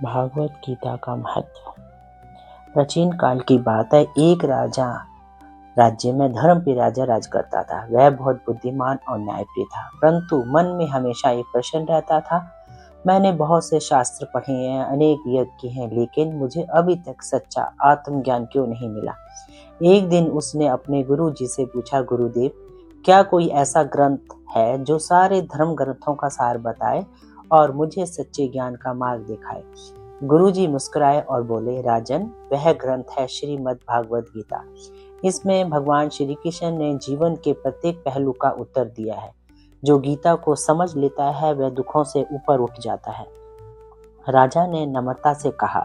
भागवत गीता का महत्व। प्राचीन काल की बात है, एक राज्य में धर्मप्रिय राजा राज करता था। वह बहुत बुद्धिमान और न्यायप्रिय था, परंतु मन में हमेशा एक प्रश्न रहता था। मैंने बहुत से शास्त्र पढ़े हैं, अनेक यज्ञ किए हैं, लेकिन मुझे अभी तक सच्चा आत्मज्ञान क्यों नहीं मिला। एक दिन उसने अपने गुरु जी से पूछा, गुरुदेव, क्या कोई ऐसा ग्रंथ है जो सारे धर्म ग्रंथों का सार बताए और मुझे सच्चे ज्ञान का मार्ग दिखाए। गुरुजी मुस्कुराए और बोले, राजन, वह ग्रंथ है श्रीमद् भागवत गीता। इसमें भगवान श्री कृष्ण ने जीवन के प्रत्येक पहलू का उत्तर दिया है। जो गीता को समझ लेता है वह दुखों से ऊपर उठ जाता है। राजा ने नम्रता से कहा,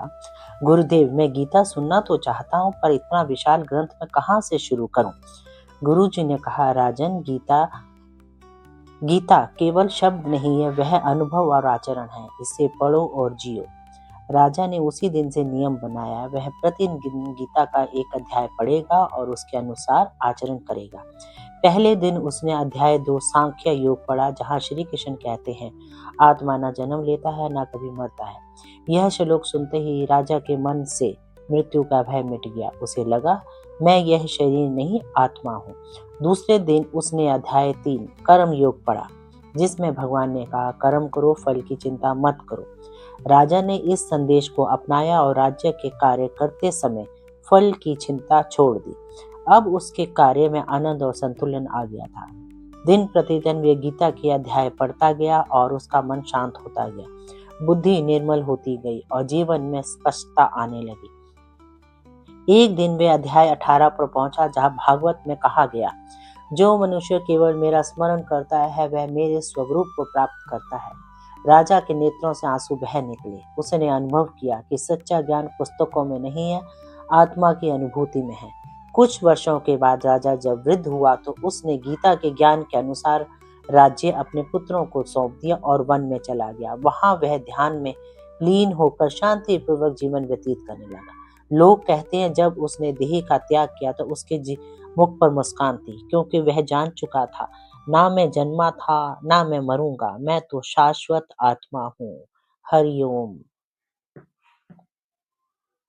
गुरुदेव, मैं गीता सुनना तो चाहता हूँ, पर इतना विशाल ग्रंथ मैं कहाँ से शुरू करूँ। गुरुजी ने कहा, राजन, गीता केवल शब्द नहीं है, वह अनुभव और आचरण है। इसे पढ़ो और जियो। राजा ने उसी दिन से नियम बनाया, वह प्रतिदिन गीता का एक अध्याय पढ़ेगा और उसके अनुसार आचरण करेगा। पहले दिन उसने अध्याय 2 सांख्य योग पढ़ा, जहाँ श्री कृष्ण कहते हैं, आत्मा न जन्म लेता है न कभी मरता है। यह श्लोक सुनते ही राजा के मन से मृत्यु का भय मिट गया। उसे लगा, मैं यह शरीर नहीं, आत्मा हूँ। दूसरे दिन उसने अध्याय 3 कर्म योग पढ़ा, जिसमें भगवान ने कहा, कर्म करो, फल की चिंता मत करो। राजा ने इस संदेश को अपनाया और राज्य के कार्य करते समय फल की चिंता छोड़ दी। अब उसके कार्य में आनंद और संतुलन आ गया था। दिन प्रतिदिन वे गीता के अध्याय पढ़ता गया और उसका मन शांत होता गया। बुद्धि निर्मल होती गई और जीवन में स्पष्टता आने लगी। एक दिन वे अध्याय 18 पर पहुंचा, जहां भागवत में कहा गया, जो मनुष्य केवल मेरा स्मरण करता है वह मेरे स्वरूप को प्राप्त करता है। राजा के नेत्रों से आंसू बह निकले। उसने अनुभव किया कि सच्चा ज्ञान पुस्तकों में नहीं है, आत्मा की अनुभूति में है। कुछ वर्षों के बाद राजा जब वृद्ध हुआ तो उसने गीता के ज्ञान के अनुसार राज्य अपने पुत्रों को सौंप दिया और वन में चला गया। वहां वह ध्यान में लीन होकर शांतिपूर्वक जीवन व्यतीत करने लगा। लोग कहते हैं, जब उसने देह का त्याग किया तो उसके मुख पर मुस्कान थी, क्योंकि वह जान चुका था, ना मैं जन्मा था ना मैं मरूंगा, मैं तो शाश्वत आत्मा हूँ। हरि ओम।